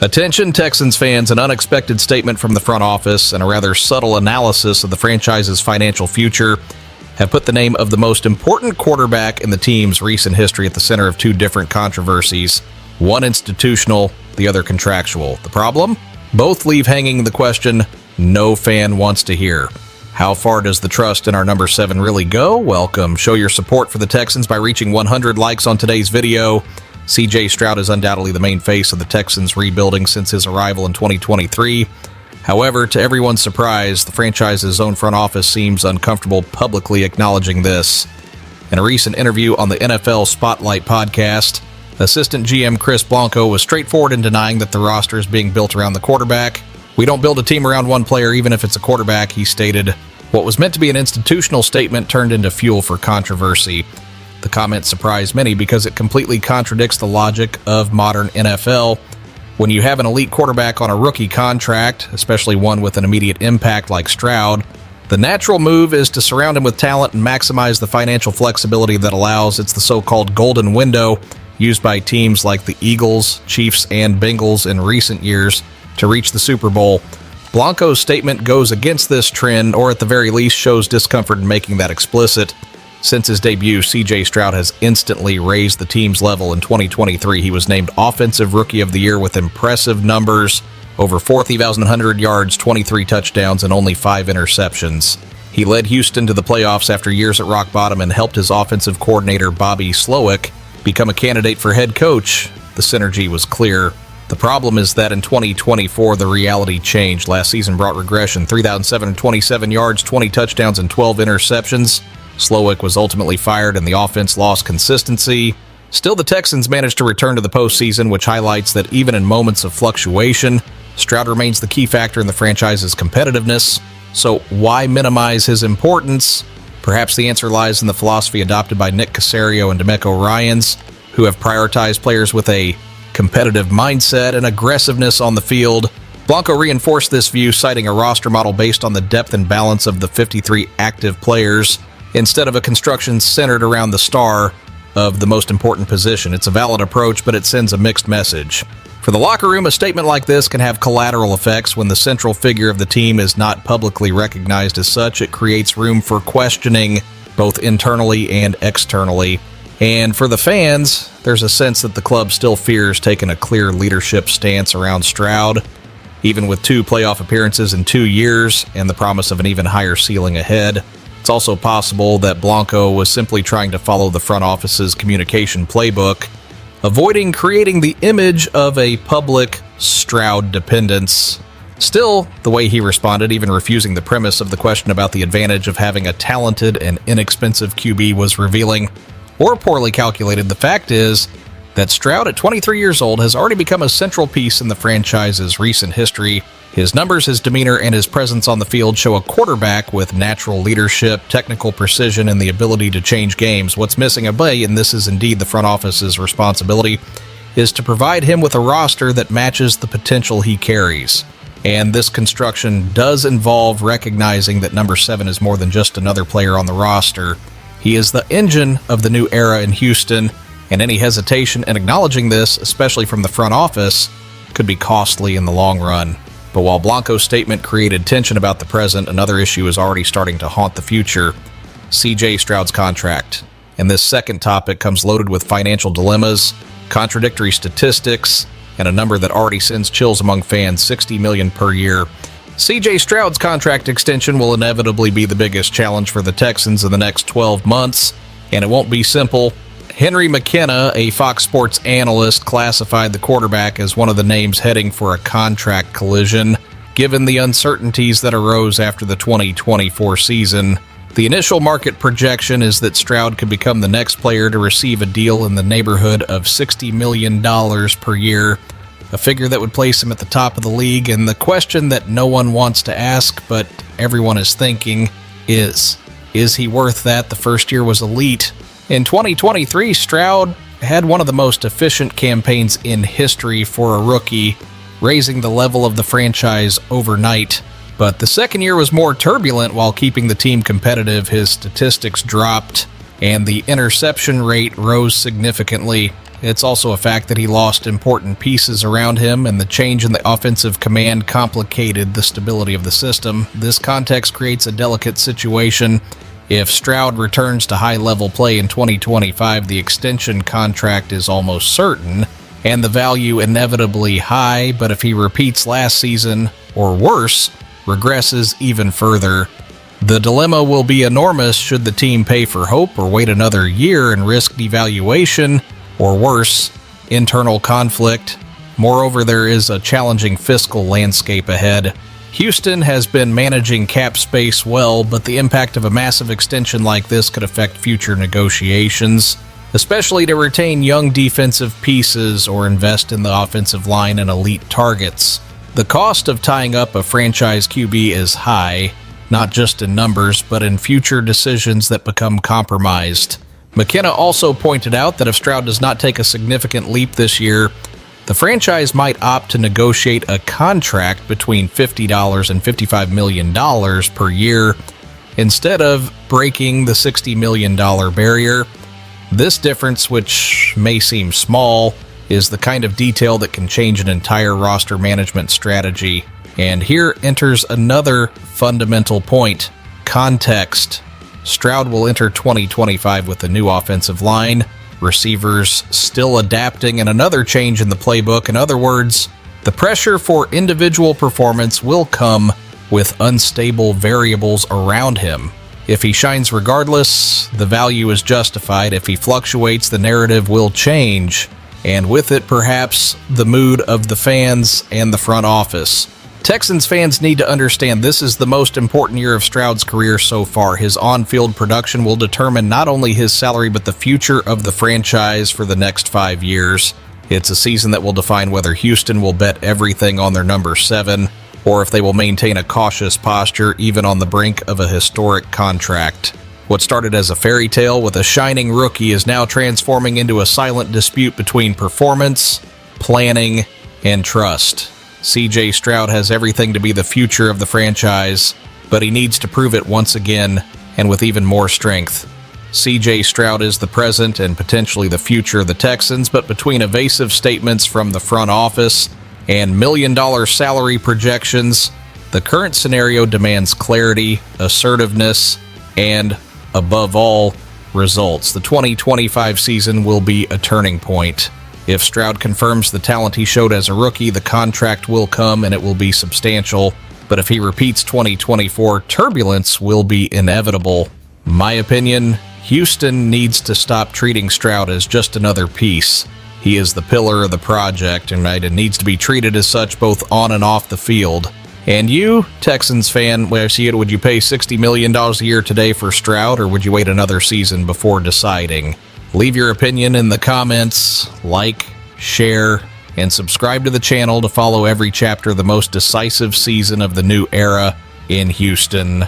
Attention Texans fans, an unexpected statement from the front office and a rather subtle analysis of the franchise's financial future have put the name of the most important quarterback in the team's recent history at the center of two different controversies, one institutional, the other contractual. The problem? Both leave hanging the question no fan wants to hear. How far does the trust in our number 7 really go? Welcome. Show your support for the Texans by reaching 100 likes on today's video. C.J. Straud is undoubtedly the main face of the Texans rebuilding since his arrival in 2023. However, to everyone's surprise, the franchise's own front office seems uncomfortable publicly acknowledging this. In a recent interview on the NFL Spotlight podcast, assistant GM Chris Blanco was straightforward in denying that the roster is being built around the quarterback. "We don't build a team around one player, even if it's a quarterback," he stated. What was meant to be an institutional statement turned into fuel for controversy. The comment surprised many because it completely contradicts the logic of modern NFL. When you have an elite quarterback on a rookie contract, especially one with an immediate impact like Straud, the natural move is to surround him with talent and maximize the financial flexibility that allows. It's the so-called golden window used by teams like the Eagles, Chiefs, and Bengals in recent years to reach the Super Bowl. Blanco's statement goes against this trend, or at the very least shows discomfort in making that explicit. Since his debut, C.J. Straud has instantly raised the team's level. In 2023, he was named Offensive Rookie of the Year with impressive numbers, over 4,100 yards, 23 touchdowns, and only 5 interceptions. He led Houston to the playoffs after years at rock bottom and helped his offensive coordinator, Bobby Slowick, become a candidate for head coach. The synergy was clear. The problem is that in 2024, the reality changed. Last season brought regression: 3,727 yards, 20 touchdowns, and 12 interceptions. Slowick was ultimately fired and the offense lost consistency. Still, the Texans managed to return to the postseason, which highlights that even in moments of fluctuation, Straud remains the key factor in the franchise's competitiveness. So why minimize his importance? Perhaps the answer lies in the philosophy adopted by Nick Caserio and D'Amico Ryans, who have prioritized players with a competitive mindset and aggressiveness on the field. Blanco reinforced this view, citing a roster model based on the depth and balance of the 53 active players, instead of a construction centered around the star of the most important position. It's a valid approach, but it sends a mixed message. For the locker room, a statement like this can have collateral effects. When the central figure of the team is not publicly recognized as such, it creates room for questioning, both internally and externally. And for the fans, there's a sense that the club still fears taking a clear leadership stance around Straud, even with 2 playoff appearances in 2 years and the promise of an even higher ceiling ahead. It's also possible that Blanco was simply trying to follow the front office's communication playbook, avoiding creating the image of a public Straud dependence. Still, the way he responded, even refusing the premise of the question about the advantage of having a talented and inexpensive QB, was revealing or poorly calculated. The fact is that Straud, at 23 years old, has already become a central piece in the franchise's recent history. His numbers, his demeanor, and his presence on the field show a quarterback with natural leadership, technical precision, and the ability to change games. What's missing a bit, and this is indeed the front office's responsibility, is to provide him with a roster that matches the potential he carries. And this construction does involve recognizing that number 7 is more than just another player on the roster. He is the engine of the new era in Houston, and any hesitation in acknowledging this, especially from the front office, could be costly in the long run. But while Blanco's statement created tension about the present, another issue is already starting to haunt the future: C.J. Straud's contract. And this second topic comes loaded with financial dilemmas, contradictory statistics, and a number that already sends chills among fans: $60 million per year. C.J. Straud's contract extension will inevitably be the biggest challenge for the Texans in the next 12 months, and it won't be simple. Henry McKenna, a Fox Sports analyst, classified the quarterback as one of the names heading for a contract collision, given the uncertainties that arose after the 2024 season. The initial market projection is that Straud could become the next player to receive a deal in the neighborhood of $60 million per year, a figure that would place him at the top of the league. And the question that no one wants to ask, but everyone is thinking, is he worth that? The first year was elite. In 2023, Straud had one of the most efficient campaigns in history for a rookie, raising the level of the franchise overnight. But the second year was more turbulent. While keeping the team competitive, his statistics dropped and the interception rate rose significantly. it's also a fact that he lost important pieces around him, and the change in the offensive command complicated the stability of the system. This context creates a delicate situation. If Straud returns to high-level play in 2025, the extension contract is almost certain, and the value inevitably high, but if he repeats last season, or worse, regresses even further, the dilemma will be enormous. Should the team pay for hope or wait another year and risk devaluation, or worse, internal conflict? Moreover, there is a challenging fiscal landscape ahead. Houston has been managing cap space well, but the impact of a massive extension like this could affect future negotiations, especially to retain young defensive pieces or invest in the offensive line and elite targets. The cost of tying up a franchise QB is high, not just in numbers, but in future decisions that become compromised. McKenna also pointed out that if Straud does not take a significant leap this year, the franchise might opt to negotiate a contract between $50 and $55 million per year instead of breaking the $60 million barrier. This difference, which may seem small, is the kind of detail that can change an entire roster management strategy. And here enters another fundamental point: context. Straud will enter 2025 with a new offensive line, receivers still adapting, and another change in the playbook. In other words, the pressure for individual performance will come with unstable variables around him. If he shines regardless, the value is justified. If he fluctuates, the narrative will change, and with it, perhaps, the mood of the fans and the front office. Texans fans need to understand this is the most important year of Straud's career so far. His on-field production will determine not only his salary, but the future of the franchise for the next 5 years. It's a season that will define whether Houston will bet everything on their number 7, or if they will maintain a cautious posture even on the brink of a historic contract. What started as a fairy tale with a shining rookie is now transforming into a silent dispute between performance, planning, and trust. CJ Straud has everything to be the future of the franchise, but he needs to prove it once again, and with even more strength. CJ Straud is the present and potentially the future of the Texans, but between evasive statements from the front office and million-dollar salary projections, the current scenario demands clarity, assertiveness, and, above all, results. The 2025 season will be a turning point. If Straud confirms the talent he showed as a rookie, the contract will come and it will be substantial. But if he repeats 2024, turbulence will be inevitable. My opinion, Houston needs to stop treating Straud as just another piece. He is the pillar of the project, and it needs to be treated as such both on and off the field. And you, Texans fan, where I see it, would you pay $60 million a year today for Straud, or would you wait another season before deciding? Leave your opinion in the comments, like, share, and subscribe to the channel to follow every chapter of the most decisive season of the new era in Houston.